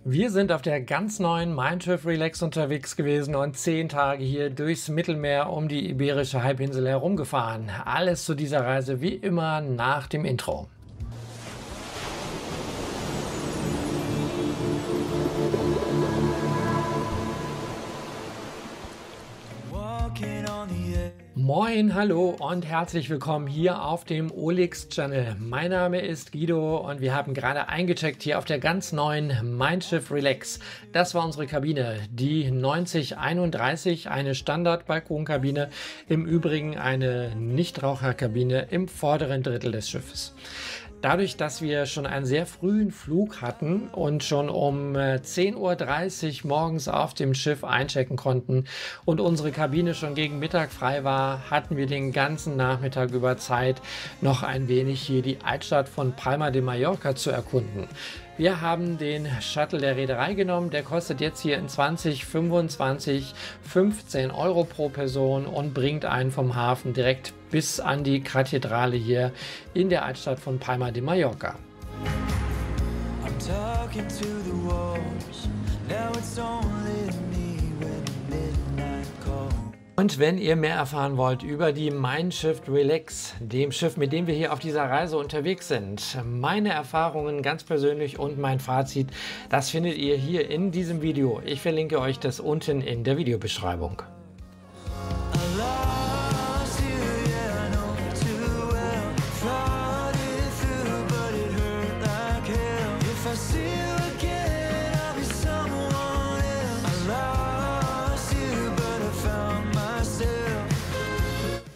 Wir sind auf der ganz neuen Mein Schiff Relax unterwegs gewesen und 10 Tage hier durchs Mittelmeer um die Iberische Halbinsel herumgefahren. Alles zu dieser Reise wie immer nach dem Intro. Moin, hallo und herzlich willkommen hier auf dem OLX Channel. Mein Name ist Guido und wir haben gerade eingecheckt hier auf der ganz neuen Mein Schiff Relax. Das war unsere Kabine, die 9031, eine Standard-Balkonkabine, im Übrigen eine Nichtraucherkabine im vorderen Drittel des Schiffes. Dadurch, dass wir schon einen sehr frühen Flug hatten und schon um 10:30 Uhr morgens auf dem Schiff einchecken konnten und unsere Kabine schon gegen Mittag frei war, hatten wir den ganzen Nachmittag über Zeit, noch ein wenig hier die Altstadt von Palma de Mallorca zu erkunden. Wir haben den Shuttle der Reederei genommen, der kostet jetzt hier in 2025 15 Euro pro Person und bringt einen vom Hafen direkt bis an die Kathedrale hier in der Altstadt von Palma de Mallorca. I'm talking to the walls. Now it's only me when midnight calls. Und wenn ihr mehr erfahren wollt über die Mein Schiff Relax, dem Schiff, mit dem wir hier auf dieser Reise unterwegs sind, meine Erfahrungen ganz persönlich und mein Fazit, das findet ihr hier in diesem Video. Ich verlinke euch das unten in der Videobeschreibung.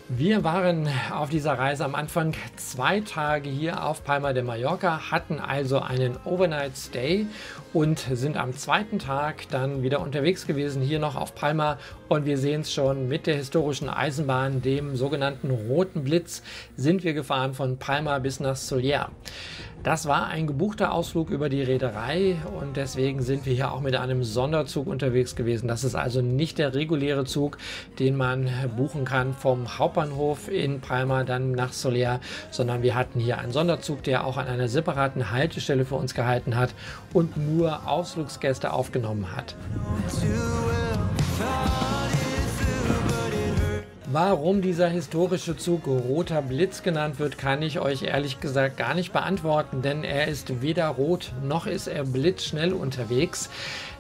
Wir waren auf dieser Reise am Anfang 2 Tage hier auf Palma de Mallorca, hatten also einen Overnight Stay und sind am zweiten Tag dann wieder unterwegs gewesen, hier noch auf Palma. Und wir sehen es schon, mit der historischen Eisenbahn, dem sogenannten Roten Blitz, sind wir gefahren von Palma bis nach Sóller. Das war ein gebuchter Ausflug über die Reederei und deswegen sind wir hier auch mit einem Sonderzug unterwegs gewesen. Das ist also nicht der reguläre Zug, den man buchen kann vom Hauptbahnhof in Palma dann nach Sóller, sondern wir hatten hier einen Sonderzug, der auch an einer separaten Haltestelle für uns gehalten hat und nur Ausflugsgäste aufgenommen hat. Warum dieser historische Zug Roter Blitz genannt wird, kann ich euch ehrlich gesagt gar nicht beantworten, denn er ist weder rot noch ist er blitzschnell unterwegs.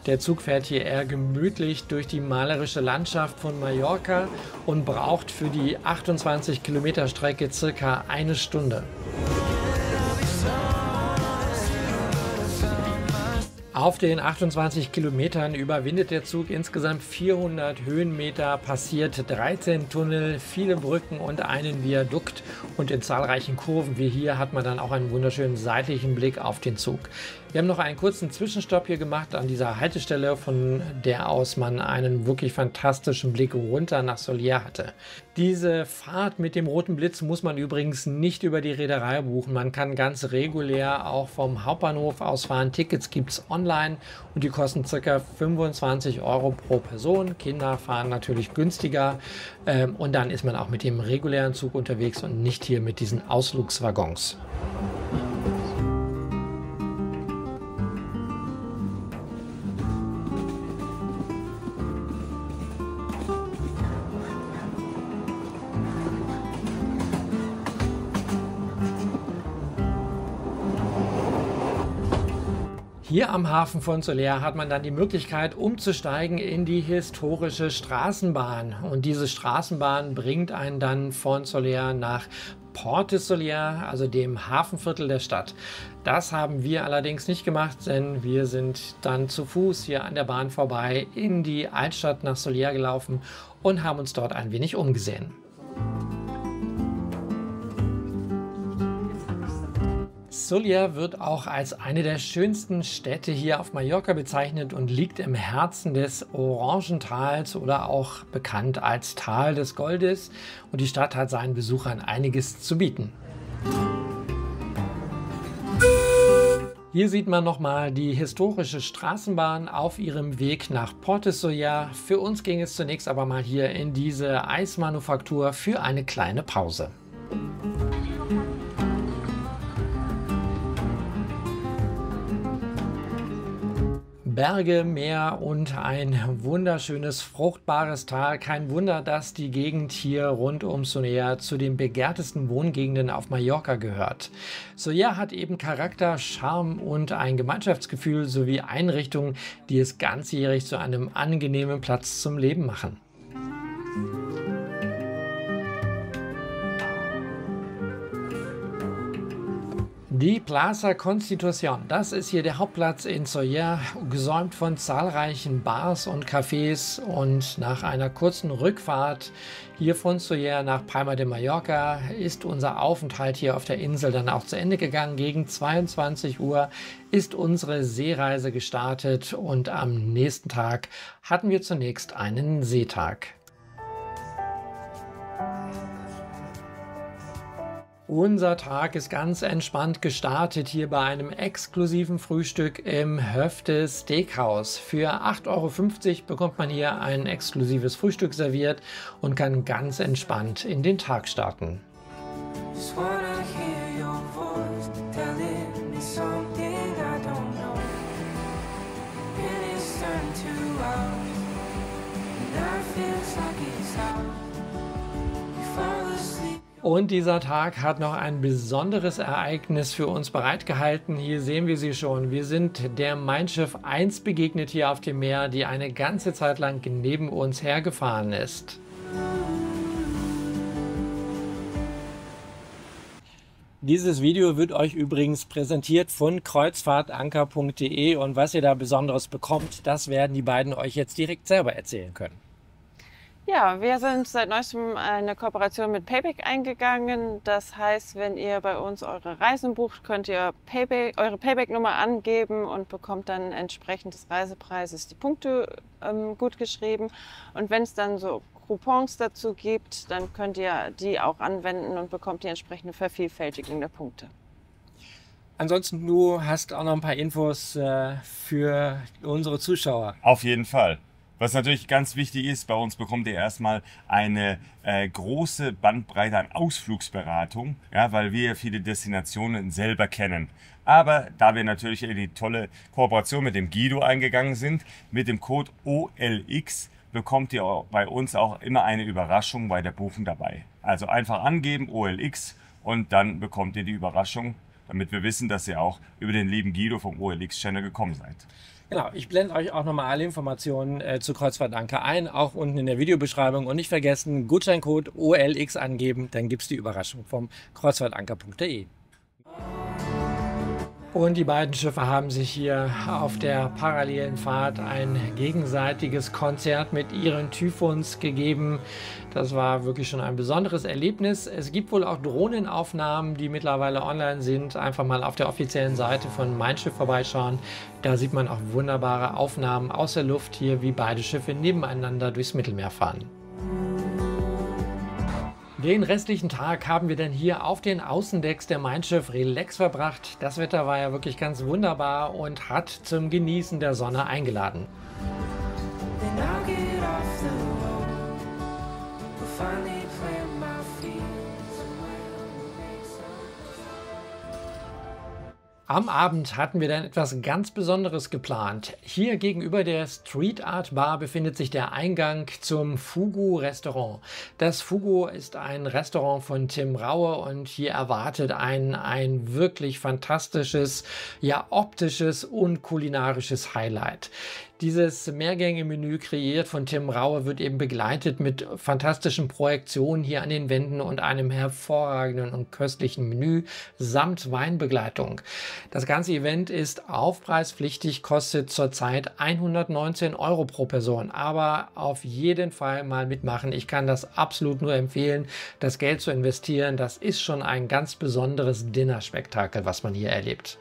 Der Zug fährt hier eher gemütlich durch die malerische Landschaft von Mallorca und braucht für die 28 Kilometer Strecke circa 1 Stunde. Auf den 28 Kilometern überwindet der Zug insgesamt 400 Höhenmeter, passiert 13 Tunnel, viele Brücken und einen Viadukt. Und in zahlreichen Kurven wie hier hat man dann auch einen wunderschönen seitlichen Blick auf den Zug. Wir haben noch einen kurzen Zwischenstopp hier gemacht an dieser Haltestelle, von der aus man einen wirklich fantastischen Blick runter nach Sóller hatte. Diese Fahrt mit dem Roten Blitz muss man übrigens nicht über die Reederei buchen. Man kann ganz regulär auch vom Hauptbahnhof aus fahren. Tickets gibt es online und die kosten ca. 25 Euro pro Person. Kinder fahren natürlich günstiger und dann ist man auch mit dem regulären Zug unterwegs und nicht hier mit diesen Ausflugswaggons. Hier am Hafen von Sóller hat man dann die Möglichkeit umzusteigen in die historische Straßenbahn. Und diese Straßenbahn bringt einen dann von Sóller nach Port de Sóller, also dem Hafenviertel der Stadt. Das haben wir allerdings nicht gemacht, denn wir sind dann zu Fuß hier an der Bahn vorbei in die Altstadt nach Sóller gelaufen und haben uns dort ein wenig umgesehen. Sóller wird auch als eine der schönsten Städte hier auf Mallorca bezeichnet und liegt im Herzen des Orangentals oder auch bekannt als Tal des Goldes. Und die Stadt hat seinen Besuchern einiges zu bieten. Hier sieht man nochmal die historische Straßenbahn auf ihrem Weg nach Port de Sóller. Für uns ging es zunächst aber mal hier in diese Eismanufaktur für eine kleine Pause. Berge, Meer und ein wunderschönes, fruchtbares Tal. Kein Wunder, dass die Gegend hier rund um Soler zu den begehrtesten Wohngegenden auf Mallorca gehört. Soler hat eben Charakter, Charme und ein Gemeinschaftsgefühl sowie Einrichtungen, die es ganzjährig zu einem angenehmen Platz zum Leben machen. Die Plaza Constitución, das ist hier der Hauptplatz in Soler, gesäumt von zahlreichen Bars und Cafés, und nach einer kurzen Rückfahrt hier von Soler nach Palma de Mallorca ist unser Aufenthalt hier auf der Insel dann auch zu Ende gegangen. Gegen 22 Uhr ist unsere Seereise gestartet und am nächsten Tag hatten wir zunächst einen Seetag. Unser Tag ist ganz entspannt gestartet hier bei einem exklusiven Frühstück im Höfte Steakhouse. Für 8,50 € bekommt man hier ein exklusives Frühstück serviert und kann ganz entspannt in den Tag starten. Und dieser Tag hat noch ein besonderes Ereignis für uns bereitgehalten. Hier sehen wir sie schon. Wir sind der Mein Schiff 1 begegnet hier auf dem Meer, die eine ganze Zeit lang neben uns hergefahren ist. Dieses Video wird euch übrigens präsentiert von kreuzfahrtanker.de, und was ihr da Besonderes bekommt, das werden die beiden euch jetzt direkt selber erzählen können. Ja, wir sind seit neuestem eine Kooperation mit Payback eingegangen. Das heißt, wenn ihr bei uns eure Reisen bucht, könnt ihr eure Payback-Nummer angeben und bekommt dann entsprechend des Reisepreises die Punkte gut geschrieben. Und wenn es dann so Coupons dazu gibt, dann könnt ihr die auch anwenden und bekommt die entsprechende Vervielfältigung der Punkte. Ansonsten, du hast auch noch ein paar Infos für unsere Zuschauer. Auf jeden Fall. Was natürlich ganz wichtig ist, bei uns bekommt ihr erstmal eine große Bandbreite an Ausflugsberatung, ja, weil wir viele Destinationen selber kennen. Aber da wir natürlich in die tolle Kooperation mit dem Guido eingegangen sind, mit dem Code OLX bekommt ihr bei uns auch immer eine Überraschung bei der Buchung dabei. Also einfach angeben OLX und dann bekommt ihr die Überraschung, damit wir wissen, dass ihr auch über den lieben Guido vom OLX-Channel gekommen seid. Genau, ich blende euch auch nochmal alle Informationen zu Kreuzfahrt-Anker ein, auch unten in der Videobeschreibung. Und nicht vergessen, Gutscheincode OLX angeben, dann gibt es die Überraschung vom kreuzfahrtanker.de. Und die beiden Schiffe haben sich hier auf der parallelen Fahrt ein gegenseitiges Konzert mit ihren Typhons gegeben. Das war wirklich schon ein besonderes Erlebnis. Es gibt wohl auch Drohnenaufnahmen, die mittlerweile online sind. Einfach mal auf der offiziellen Seite von Mein Schiff vorbeischauen. Da sieht man auch wunderbare Aufnahmen aus der Luft hier, wie beide Schiffe nebeneinander durchs Mittelmeer fahren. Den restlichen Tag haben wir dann hier auf den Außendecks der Mein Schiff Relax verbracht. Das Wetter war ja wirklich ganz wunderbar und hat zum Genießen der Sonne eingeladen. Am Abend hatten wir dann etwas ganz Besonderes geplant. Hier gegenüber der Street Art Bar befindet sich der Eingang zum Fugu Restaurant. Das Fugu ist ein Restaurant von Tim Raue und hier erwartet einen ein wirklich fantastisches, ja optisches und kulinarisches Highlight. Dieses Mehrgänge-Menü, kreiert von Tim Raue, wird eben begleitet mit fantastischen Projektionen hier an den Wänden und einem hervorragenden und köstlichen Menü samt Weinbegleitung. Das ganze Event ist aufpreispflichtig, kostet zurzeit 119 € pro Person, aber auf jeden Fall mal mitmachen. Ich kann das absolut nur empfehlen, das Geld zu investieren. Das ist schon ein ganz besonderes Dinnerspektakel, was man hier erlebt.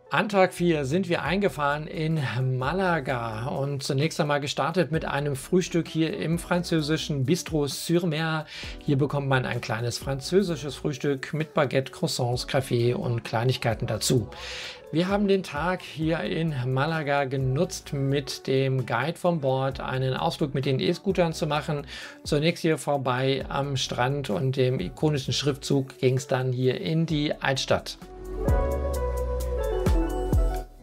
An Tag 4 sind wir eingefahren in Malaga und zunächst einmal gestartet mit einem Frühstück hier im französischen Bistro sur Mer. Hier bekommt man ein kleines französisches Frühstück mit Baguette, Croissants, Kaffee und Kleinigkeiten dazu. Wir haben den Tag hier in Malaga genutzt, mit dem Guide von Bord einen Ausflug mit den E-Scootern zu machen. Zunächst hier vorbei am Strand und dem ikonischen Schriftzug ging es dann hier in die Altstadt.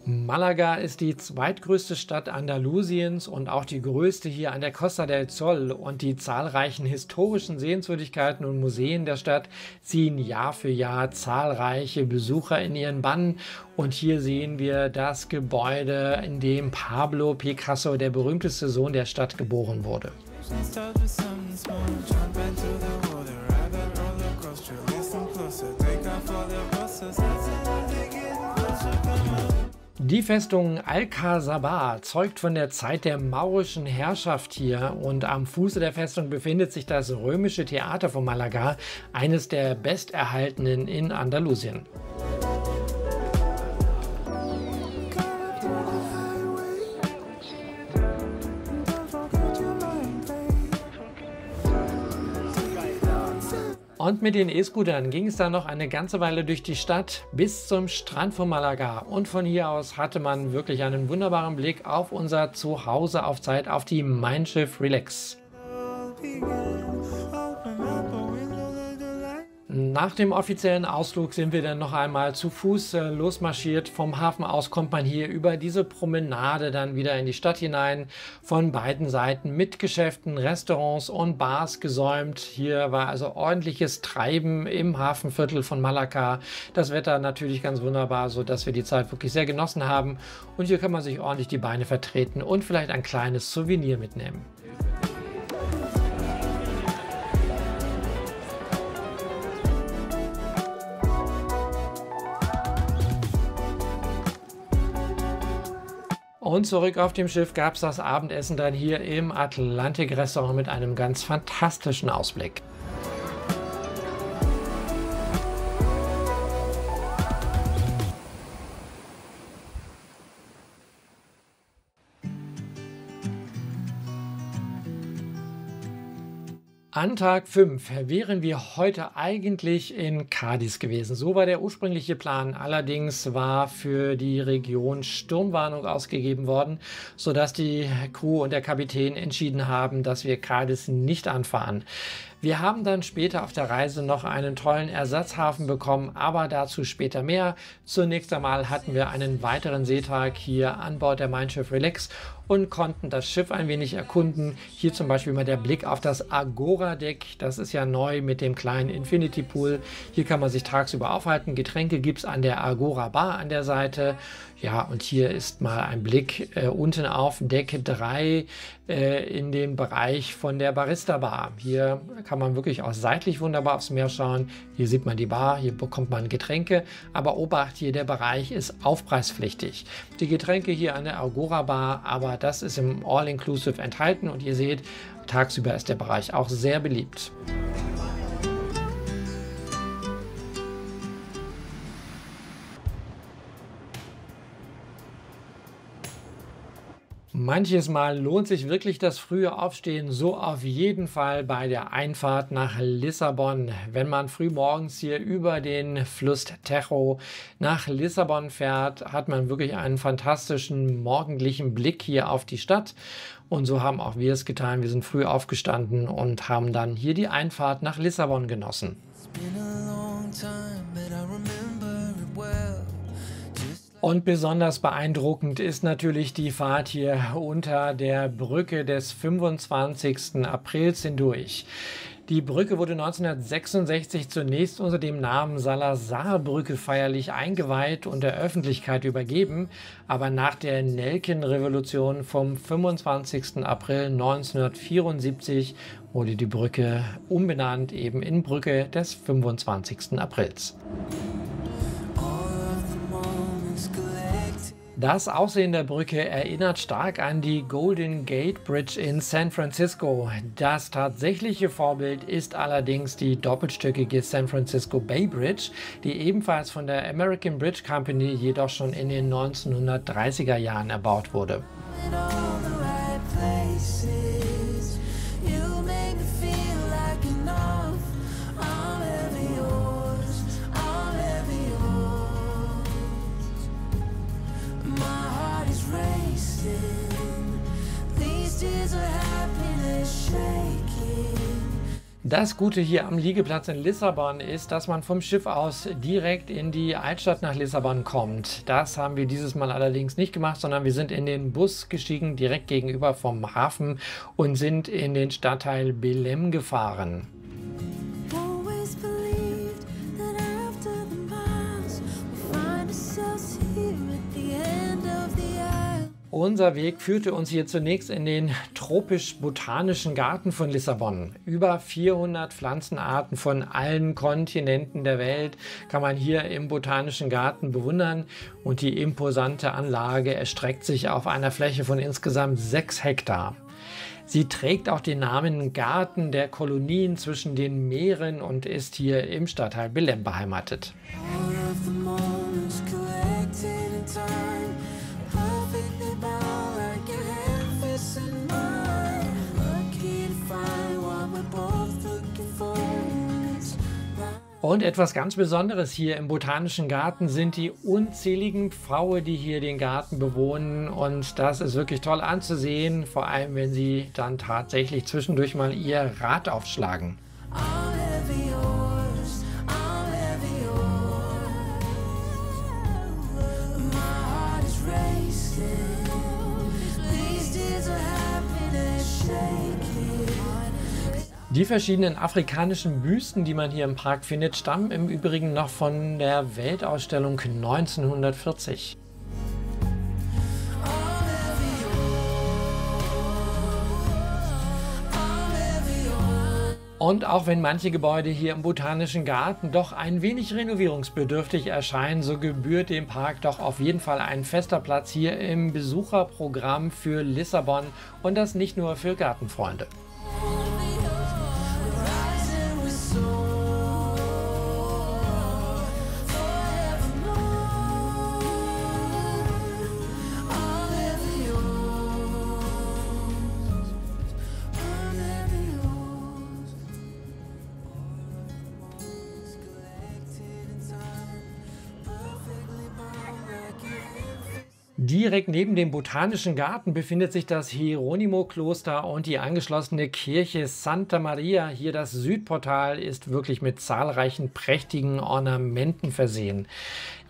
Malaga ist die zweitgrößte Stadt Andalusiens und auch die größte hier an der Costa del Sol, und die zahlreichen historischen Sehenswürdigkeiten und Museen der Stadt ziehen Jahr für Jahr zahlreiche Besucher in ihren Bann. Und hier sehen wir das Gebäude, in dem Pablo Picasso, der berühmteste Sohn der Stadt, geboren wurde. Die Festung Alcazaba zeugt von der Zeit der maurischen Herrschaft hier, und am Fuße der Festung befindet sich das Römische Theater von Malaga, eines der besterhaltenen in Andalusien. Und mit den E-Scootern ging es dann noch eine ganze Weile durch die Stadt bis zum Strand von Malaga. Und von hier aus hatte man wirklich einen wunderbaren Blick auf unser Zuhause auf Zeit, auf die Mein Schiff Relax. Nach dem offiziellen Ausflug sind wir dann noch einmal zu Fuß losmarschiert. Vom Hafen aus kommt man hier über diese Promenade dann wieder in die Stadt hinein. Von beiden Seiten mit Geschäften, Restaurants und Bars gesäumt. Hier war also ordentliches Treiben im Hafenviertel von Malaga. Das Wetter natürlich ganz wunderbar, sodass wir die Zeit wirklich sehr genossen haben. Und hier kann man sich ordentlich die Beine vertreten und vielleicht ein kleines Souvenir mitnehmen. Und zurück auf dem Schiff gab es das Abendessen dann hier im Atlantik-Restaurant mit einem ganz fantastischen Ausblick. An Tag 5 wären wir heute eigentlich in Cádiz gewesen. So war der ursprüngliche Plan. Allerdings war für die Region Sturmwarnung ausgegeben worden, sodass die Crew und der Kapitän entschieden haben, dass wir Cádiz nicht anfahren. Wir haben dann später auf der Reise noch einen tollen Ersatzhafen bekommen, aber dazu später mehr. Zunächst einmal hatten wir einen weiteren Seetag hier an Bord der Mein Schiff Relax und konnten das Schiff ein wenig erkunden. Hier zum Beispiel mal der Blick auf das Agora-Deck. Das ist ja neu mit dem kleinen Infinity Pool. Hier kann man sich tagsüber aufhalten. Getränke gibt es an der Agora Bar an der Seite. Ja, und hier ist mal ein Blick unten auf Deck 3 in den Bereich von der Barista Bar. Hier kann man wirklich auch seitlich wunderbar aufs Meer schauen. Hier sieht man die Bar, hier bekommt man Getränke. Aber Obacht, hier der Bereich ist aufpreispflichtig. Die Getränke hier an der Agora Bar, aber das ist im All-Inclusive enthalten. Und ihr seht, tagsüber ist der Bereich auch sehr beliebt. Manches Mal lohnt sich wirklich das frühe Aufstehen, so auf jeden Fall bei der Einfahrt nach Lissabon. Wenn man früh morgens hier über den Fluss Tajo nach Lissabon fährt, hat man wirklich einen fantastischen morgendlichen Blick hier auf die Stadt. Und so haben auch wir es getan. Wir sind früh aufgestanden und haben dann hier die Einfahrt nach Lissabon genossen. Und besonders beeindruckend ist natürlich die Fahrt hier unter der Brücke des 25. Aprils hindurch. Die Brücke wurde 1966 zunächst unter dem Namen Salazar-Brücke feierlich eingeweiht und der Öffentlichkeit übergeben, aber nach der Nelkenrevolution vom 25. April 1974 wurde die Brücke umbenannt, eben in Brücke des 25. Aprils. Das Aussehen der Brücke erinnert stark an die Golden Gate Bridge in San Francisco. Das tatsächliche Vorbild ist allerdings die doppelstöckige San Francisco Bay Bridge, die ebenfalls von der American Bridge Company jedoch schon in den 1930er Jahren erbaut wurde. Das Gute hier am Liegeplatz in Lissabon ist, dass man vom Schiff aus direkt in die Altstadt nach Lissabon kommt. Das haben wir dieses Mal allerdings nicht gemacht, sondern wir sind in den Bus gestiegen, direkt gegenüber vom Hafen und sind in den Stadtteil Belém gefahren. Unser Weg führte uns hier zunächst in den tropisch-botanischen Garten von Lissabon. Über 400 Pflanzenarten von allen Kontinenten der Welt kann man hier im Botanischen Garten bewundern und die imposante Anlage erstreckt sich auf einer Fläche von insgesamt 6 Hektar. Sie trägt auch den Namen Garten der Kolonien zwischen den Meeren und ist hier im Stadtteil Belém beheimatet. Und etwas ganz Besonderes hier im Botanischen Garten sind die unzähligen Pfaue, die hier den Garten bewohnen. Und das ist wirklich toll anzusehen, vor allem wenn sie dann tatsächlich zwischendurch mal ihr Rad aufschlagen. Die verschiedenen afrikanischen Büsten, die man hier im Park findet, stammen im Übrigen noch von der Weltausstellung 1940. Und auch wenn manche Gebäude hier im Botanischen Garten doch ein wenig renovierungsbedürftig erscheinen, so gebührt dem Park doch auf jeden Fall ein fester Platz hier im Besucherprogramm für Lissabon und das nicht nur für Gartenfreunde. Direkt neben dem Botanischen Garten befindet sich das Hieronymo-Kloster und die angeschlossene Kirche Santa Maria. Hier das Südportal ist wirklich mit zahlreichen prächtigen Ornamenten versehen.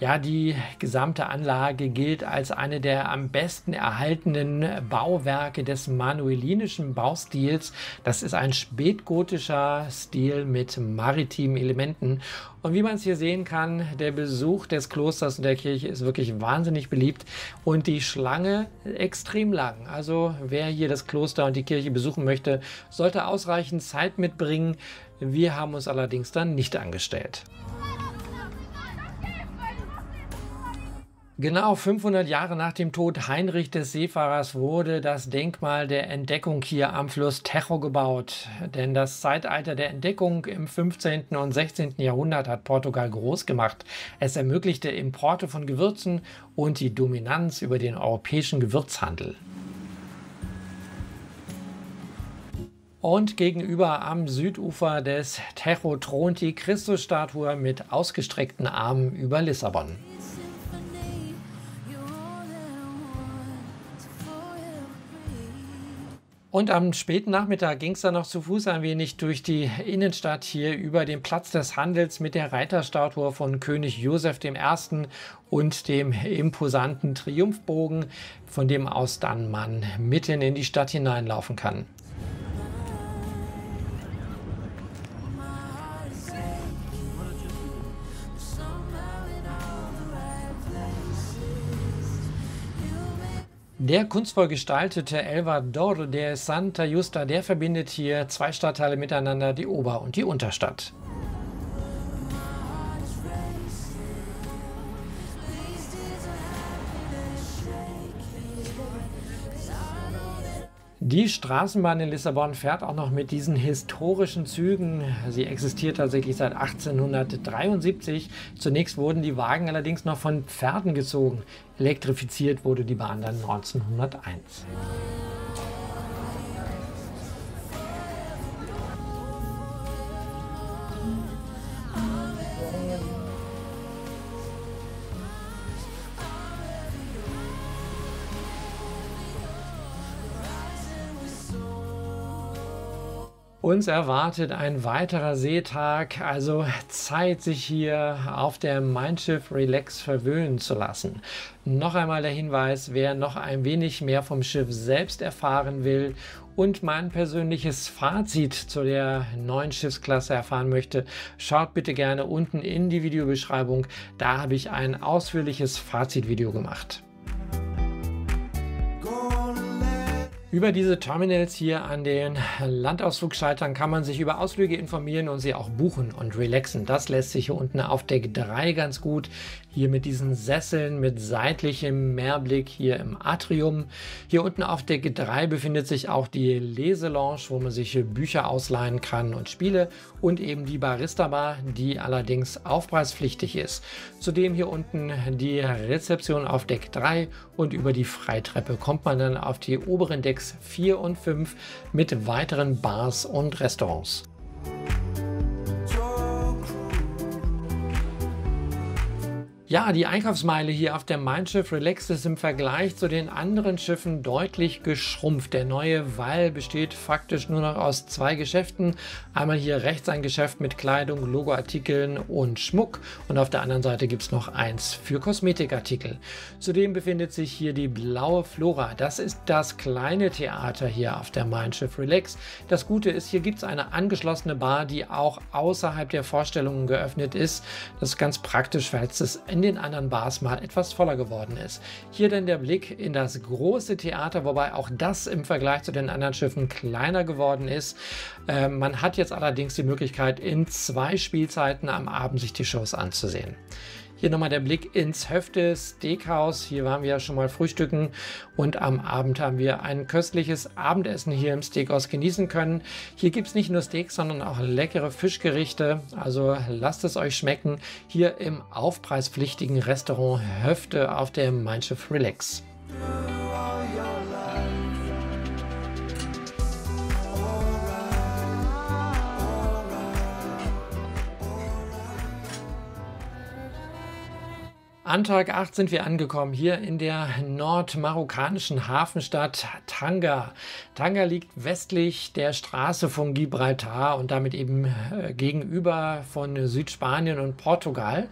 Ja, die gesamte Anlage gilt als eine der am besten erhaltenen Bauwerke des manuelinischen Baustils. Das ist ein spätgotischer Stil mit maritimen Elementen. Und wie man es hier sehen kann, der Besuch des Klosters und der Kirche ist wirklich wahnsinnig beliebt und die Schlange extrem lang. Also wer hier das Kloster und die Kirche besuchen möchte, sollte ausreichend Zeit mitbringen. Wir haben uns allerdings dann nicht angestellt. Genau 500 Jahre nach dem Tod Heinrich des Seefahrers wurde das Denkmal der Entdeckung hier am Fluss Tejo gebaut. Denn das Zeitalter der Entdeckung im 15. und 16. Jahrhundert hat Portugal groß gemacht. Es ermöglichte Importe von Gewürzen und die Dominanz über den europäischen Gewürzhandel. Und gegenüber am Südufer des Tejo thront die Christusstatue mit ausgestreckten Armen über Lissabon. Und am späten Nachmittag ging es dann noch zu Fuß ein wenig durch die Innenstadt hier über den Platz des Handels mit der Reiterstatue von König Joseph I. und dem imposanten Triumphbogen, von dem aus dann man mitten in die Stadt hineinlaufen kann. Der kunstvoll gestaltete Elevador de Santa Justa, der verbindet hier zwei Stadtteile miteinander, die Ober- und die Unterstadt. Die Straßenbahn in Lissabon fährt auch noch mit diesen historischen Zügen. Sie existiert tatsächlich seit 1873. Zunächst wurden die Wagen allerdings noch von Pferden gezogen. Elektrifiziert wurde die Bahn dann 1901. Uns erwartet ein weiterer Seetag, also Zeit, sich hier auf der Mein Schiff Relax verwöhnen zu lassen. Noch einmal der Hinweis, wer noch ein wenig mehr vom Schiff selbst erfahren will und mein persönliches Fazit zu der neuen Schiffsklasse erfahren möchte, schaut bitte gerne unten in die Videobeschreibung. Da habe ich ein ausführliches Fazitvideo gemacht. Über diese Terminals hier an den Landausflugschaltern kann man sich über Ausflüge informieren und sie auch buchen und relaxen. Das lässt sich hier unten auf Deck 3 ganz gut. Hier mit diesen Sesseln mit seitlichem Meerblick hier im Atrium. Hier unten auf Deck 3 befindet sich auch die Leselounge, wo man sich Bücher ausleihen kann und Spiele und eben die Barista Bar, die allerdings aufpreispflichtig ist. Zudem hier unten die Rezeption auf Deck 3 und über die Freitreppe kommt man dann auf die oberen Decks 4 und 5 mit weiteren Bars und Restaurants. Ja, die Einkaufsmeile hier auf der Mein Schiff Relax ist im Vergleich zu den anderen Schiffen deutlich geschrumpft. Der neue Wall besteht faktisch nur noch aus 2 Geschäften. Einmal hier rechts ein Geschäft mit Kleidung, Logoartikeln und Schmuck und auf der anderen Seite gibt es noch eins für Kosmetikartikel. Zudem befindet sich hier die Blaue Flora. Das ist das kleine Theater hier auf der Mein Schiff Relax. Das Gute ist, hier gibt es eine angeschlossene Bar, die auch außerhalb der Vorstellungen geöffnet ist. Das ist ganz praktisch, falls es in den anderen Bars mal etwas voller geworden ist. Hier dann der Blick in das große Theater, wobei auch das im Vergleich zu den anderen Schiffen kleiner geworden ist. Man hat jetzt allerdings die Möglichkeit, in 2 Spielzeiten am Abend sich die Shows anzusehen. Hier nochmal der Blick ins Höfte Steakhouse. Hier waren wir ja schon mal frühstücken und am Abend haben wir ein köstliches Abendessen hier im Steakhouse genießen können. Hier gibt es nicht nur Steaks, sondern auch leckere Fischgerichte. Also lasst es euch schmecken. Hier im aufpreispflichtigen Restaurant Höfte auf der Mein Schiff Relax. An Tag 8 sind wir angekommen, hier in der nordmarokkanischen Hafenstadt Tanga. Tanga liegt westlich der Straße von Gibraltar und damit eben gegenüber von Südspanien und Portugal.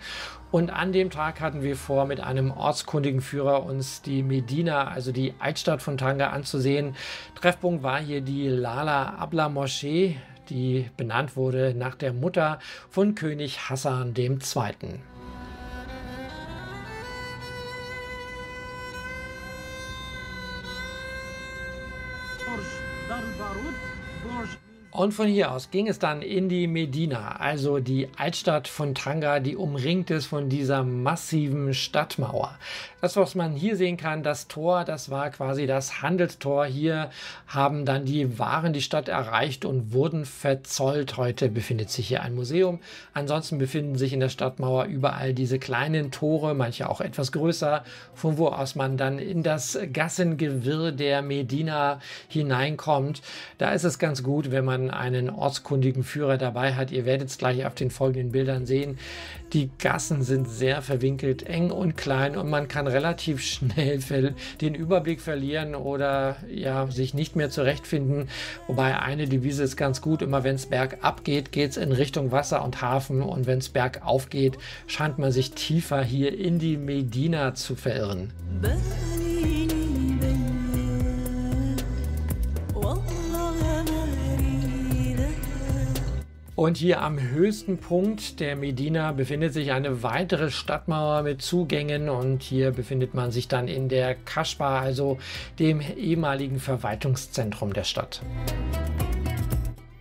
Und an dem Tag hatten wir vor, mit einem ortskundigen Führer uns die Medina, also die Altstadt von Tanga, anzusehen. Treffpunkt war hier die Lala Abla Moschee, die benannt wurde nach der Mutter von König Hassan II. Und von hier aus ging es dann in die Medina, also die Altstadt von Tanga, die umringt ist von dieser massiven Stadtmauer. Das, was man hier sehen kann, das Tor, das war quasi das Handelstor. Hier haben dann die Waren die Stadt erreicht und wurden verzollt. Heute befindet sich hier ein Museum. Ansonsten befinden sich in der Stadtmauer überall diese kleinen Tore, manche auch etwas größer, von wo aus man dann in das Gassengewirr der Medina hineinkommt. Da ist es ganz gut, wenn man einen ortskundigen Führer dabei hat. Ihr werdet es gleich auf den folgenden Bildern sehen. Die Gassen sind sehr verwinkelt, eng und klein und man kann relativ schnell den Überblick verlieren oder ja, sich nicht mehr zurechtfinden. Wobei eine Devise ist ganz gut, immer wenn es bergab geht, geht es in Richtung Wasser und Hafen und wenn es bergauf geht, scheint man sich tiefer hier in die Medina zu verirren. Und hier am höchsten Punkt der Medina befindet sich eine weitere Stadtmauer mit Zugängen und hier befindet man sich dann in der Kaschba, also dem ehemaligen Verwaltungszentrum der Stadt.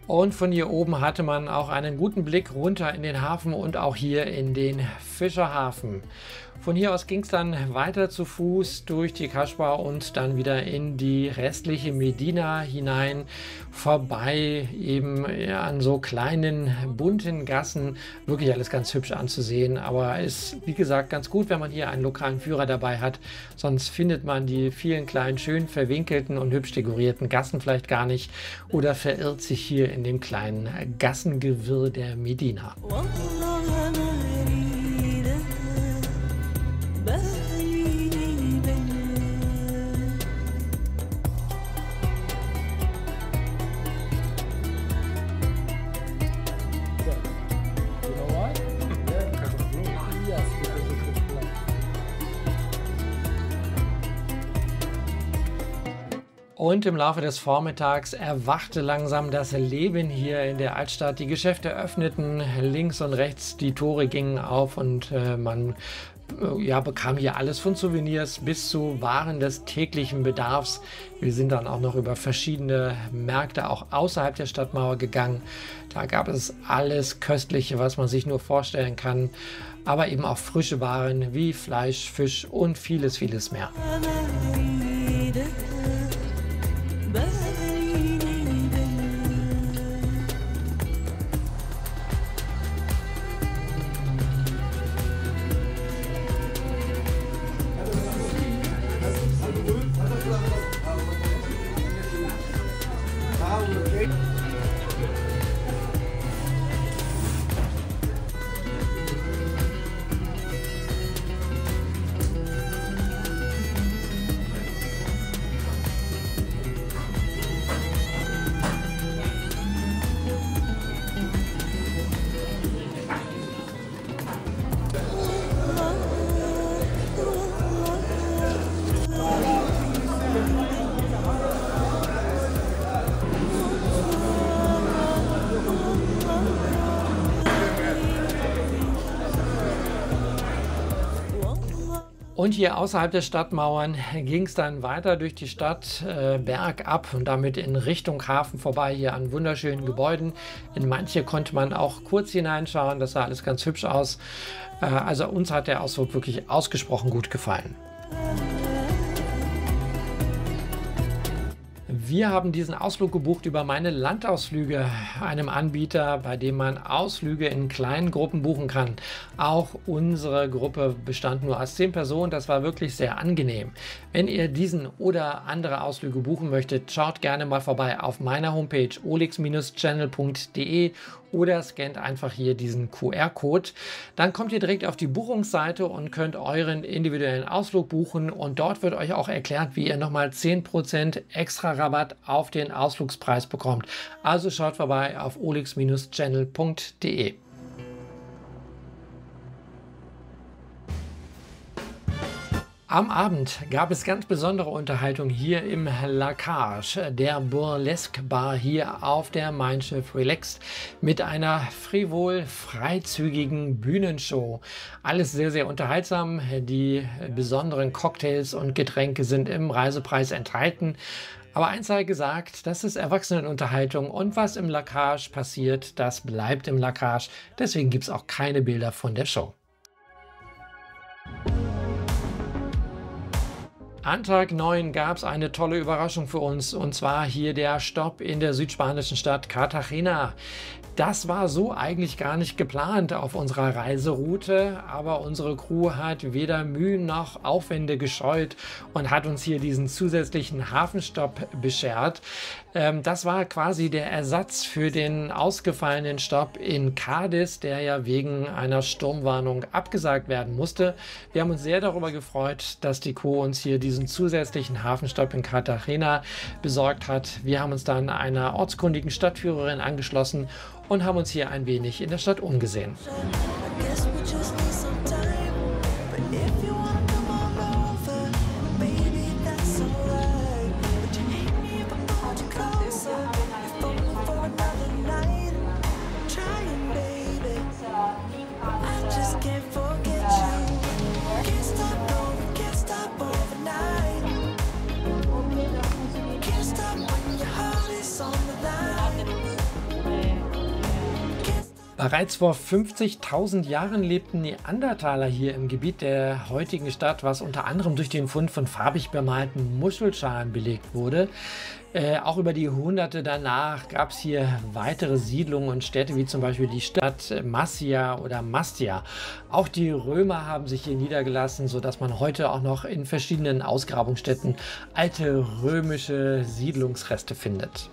Und von hier oben hatte man auch einen guten Blick runter in den Hafen und auch hier in den Fischerhafen. Von hier aus ging es dann weiter zu Fuß durch die Kaschba und dann wieder in die restliche Medina hinein, vorbei eben an so kleinen bunten Gassen. Wirklich alles ganz hübsch anzusehen, aber ist wie gesagt ganz gut, wenn man hier einen lokalen Führer dabei hat. Sonst findet man die vielen kleinen, schön verwinkelten und hübsch dekorierten Gassen vielleicht gar nicht oder verirrt sich hier in dem kleinen Gassengewirr der Medina. Und im Laufe des Vormittags erwachte langsam das Leben hier in der Altstadt. Die Geschäfte öffneten, links und rechts die Tore gingen auf und man bekam hier alles von Souvenirs bis zu Waren des täglichen Bedarfs. Wir sind dann auch noch über verschiedene Märkte auch außerhalb der Stadtmauer gegangen. Da gab es alles Köstliche, was man sich nur vorstellen kann, aber eben auch frische Waren wie Fleisch, Fisch und vieles, vieles mehr. Und hier außerhalb der Stadtmauern ging es dann weiter durch die Stadt bergab und damit in Richtung Hafen vorbei, hier an wunderschönen Gebäuden. In manche konnte man auch kurz hineinschauen, das sah alles ganz hübsch aus. Also uns hat der Ausflug wirklich ausgesprochen gut gefallen. Wir haben diesen Ausflug gebucht über meine Landausflüge, einem Anbieter, bei dem man Ausflüge in kleinen Gruppen buchen kann. Auch unsere Gruppe bestand nur aus 10 Personen, das war wirklich sehr angenehm. Wenn ihr diesen oder andere Ausflüge buchen möchtet, schaut gerne mal vorbei auf meiner Homepage olex-channel.de oder scannt einfach hier diesen QR-Code. Dann kommt ihr direkt auf die Buchungsseite und könnt euren individuellen Ausflug buchen und dort wird euch auch erklärt, wie ihr nochmal 10% extra Rabatt auf den Ausflugspreis bekommt. Also schaut vorbei auf olex-channel.de. Am Abend gab es ganz besondere Unterhaltung hier im La Cage, der Burlesque Bar hier auf der Mein Schiff Relaxed mit einer frivol freizügigen Bühnenshow. Alles sehr, sehr unterhaltsam. Die besonderen Cocktails und Getränke sind im Reisepreis enthalten. Aber eins sei gesagt, das ist Erwachsenenunterhaltung und was im La Cage passiert, das bleibt im La Cage. Deswegen gibt es auch keine Bilder von der Show. An Tag 9 gab es eine tolle Überraschung für uns und zwar hier der Stopp in der südspanischen Stadt Cartagena. Das war so eigentlich gar nicht geplant auf unserer Reiseroute, aber unsere Crew hat weder Mühen noch Aufwände gescheut und hat uns hier diesen zusätzlichen Hafenstopp beschert. Das war quasi der Ersatz für den ausgefallenen Stopp in Cádiz, der ja wegen einer Sturmwarnung abgesagt werden musste. Wir haben uns sehr darüber gefreut, dass die Crew uns hier diesen zusätzlichen Hafenstopp in Cartagena besorgt hat. Wir haben uns dann einer ortskundigen Stadtführerin angeschlossen und haben uns hier ein wenig in der Stadt umgesehen. Bereits vor 50.000 Jahren lebten Neandertaler hier im Gebiet der heutigen Stadt, was unter anderem durch den Fund von farbig bemalten Muschelschalen belegt wurde. Auch über die Jahrhunderte danach gab es hier weitere Siedlungen und Städte, wie zum Beispiel die Stadt Massia oder Mastia. Auch die Römer haben sich hier niedergelassen, sodass man heute auch noch in verschiedenen Ausgrabungsstätten alte römische Siedlungsreste findet.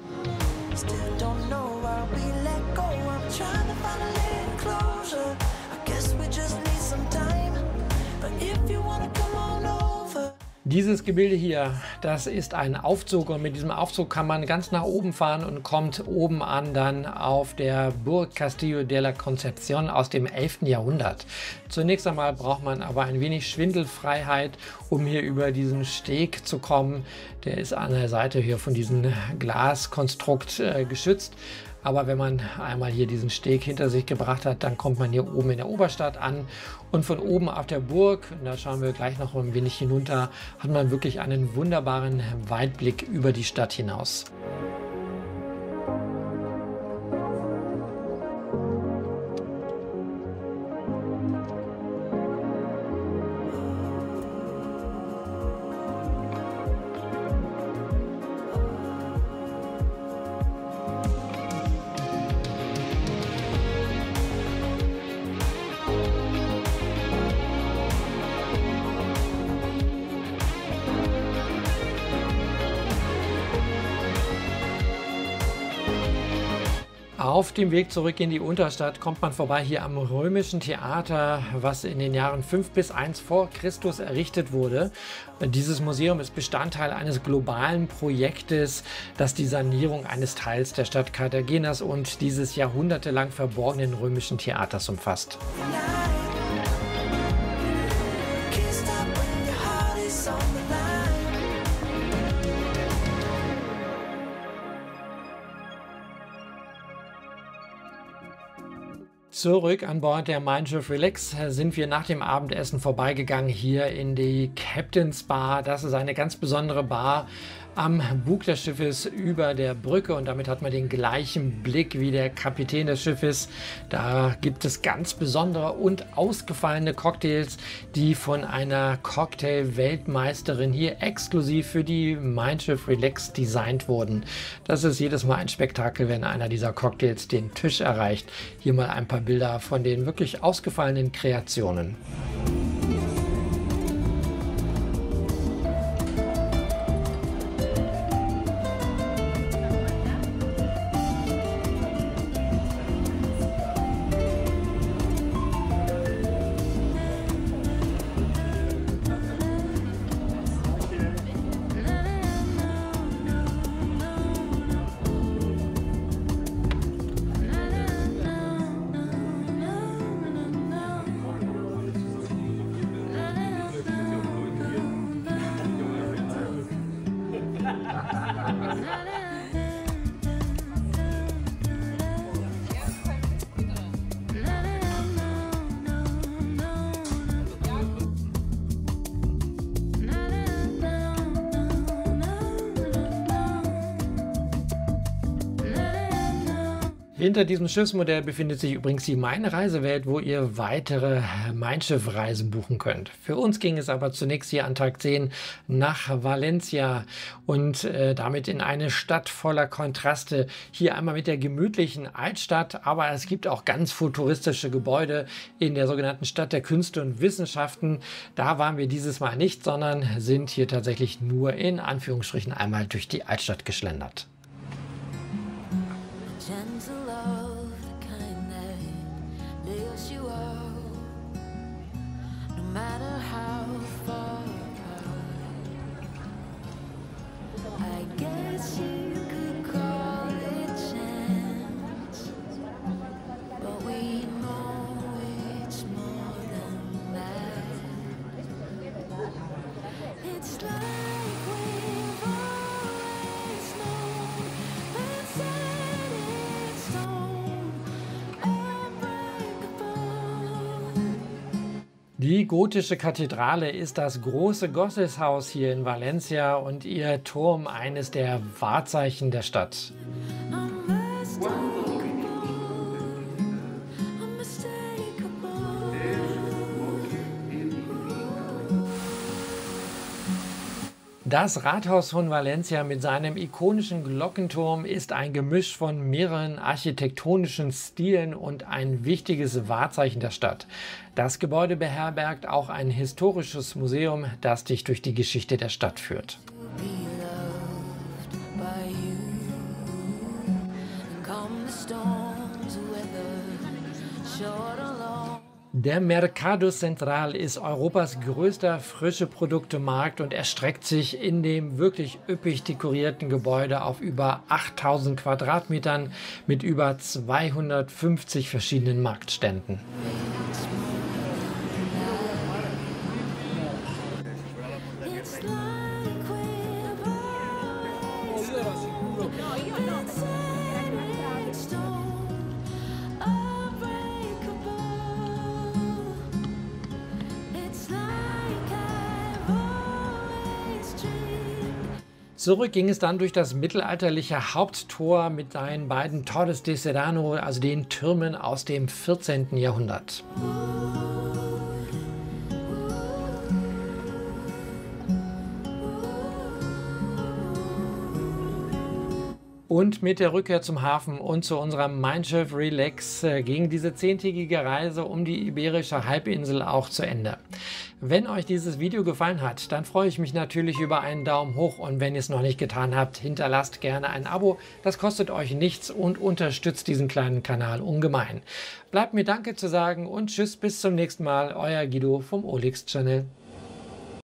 Dieses Gebilde hier, das ist ein Aufzug und mit diesem Aufzug kann man ganz nach oben fahren und kommt oben an dann auf der Burg Castillo de la Concepción aus dem 11. Jahrhundert. Zunächst einmal braucht man aber ein wenig Schwindelfreiheit, um hier über diesen Steg zu kommen. Der ist an der Seite hier von diesem Glaskonstrukt geschützt. Aber wenn man einmal hier diesen Steg hinter sich gebracht hat, dann kommt man hier oben in der Oberstadt an und von oben auf der Burg, und da schauen wir gleich noch ein wenig hinunter, hat man wirklich einen wunderbaren Weitblick über die Stadt hinaus. Auf dem Weg zurück in die Unterstadt kommt man vorbei hier am Römischen Theater, was in den Jahren 5 bis 1 vor Christus errichtet wurde. Dieses Museum ist Bestandteil eines globalen Projektes, das die Sanierung eines Teils der Stadt Cartagenas und dieses jahrhundertelang verborgenen römischen Theaters umfasst. Zurück an Bord der Mein Schiff Relax sind wir nach dem Abendessen vorbeigegangen hier in die Captain's Bar. Das ist eine ganz besondere Bar am Bug des Schiffes über der Brücke und damit hat man den gleichen Blick wie der Kapitän des Schiffes. Da gibt es ganz besondere und ausgefallene Cocktails, die von einer Cocktail-Weltmeisterin hier exklusiv für die Mein Schiff Relax designt wurden. Das ist jedes Mal ein Spektakel, wenn einer dieser Cocktails den Tisch erreicht. Hier mal ein paar Bilder von den wirklich ausgefallenen Kreationen. Hinter diesem Schiffsmodell befindet sich übrigens die Mein Reisewelt, wo ihr weitere Mein Schiff-Reisen buchen könnt. Für uns ging es aber zunächst hier an Tag 10 nach Valencia und damit in eine Stadt voller Kontraste. Hier einmal mit der gemütlichen Altstadt, aber es gibt auch ganz futuristische Gebäude in der sogenannten Stadt der Künste und Wissenschaften. Da waren wir dieses Mal nicht, sondern sind hier tatsächlich nur in Anführungsstrichen einmal durch die Altstadt geschlendert. Gentle love, the kind that lifts you up, no matter how far apart. I guess you could call it chance, but we know it's more than that. It's like we've always known that. Die gotische Kathedrale ist das große Gotteshaus hier in Valencia und ihr Turm eines der Wahrzeichen der Stadt. Das Rathaus von Valencia mit seinem ikonischen Glockenturm ist ein Gemisch von mehreren architektonischen Stilen und ein wichtiges Wahrzeichen der Stadt. Das Gebäude beherbergt auch ein historisches Museum, das dich durch die Geschichte der Stadt führt. Be loved by you. And come the storms, weather, short or long. Der Mercado Central ist Europas größter frische Produktemarkt und erstreckt sich in dem wirklich üppig dekorierten Gebäude auf über 8000 Quadratmetern mit über 250 verschiedenen Marktständen. It's like we're always been set in stone, unbreakable. It's like I've always dreamed. Zurück ging es dann durch das mittelalterliche Haupttor mit seinen beiden Torres de Serrano, also den Türmen aus dem 14. Jahrhundert. Und mit der Rückkehr zum Hafen und zu unserem Mein Schiff Relax ging diese 10-tägige Reise um die Iberische Halbinsel auch zu Ende. Wenn euch dieses Video gefallen hat, dann freue ich mich natürlich über einen Daumen hoch und wenn ihr es noch nicht getan habt, hinterlasst gerne ein Abo. Das kostet euch nichts und unterstützt diesen kleinen Kanal ungemein. Bleibt mir Danke zu sagen und tschüss, bis zum nächsten Mal, euer Guido vom Olex Channel.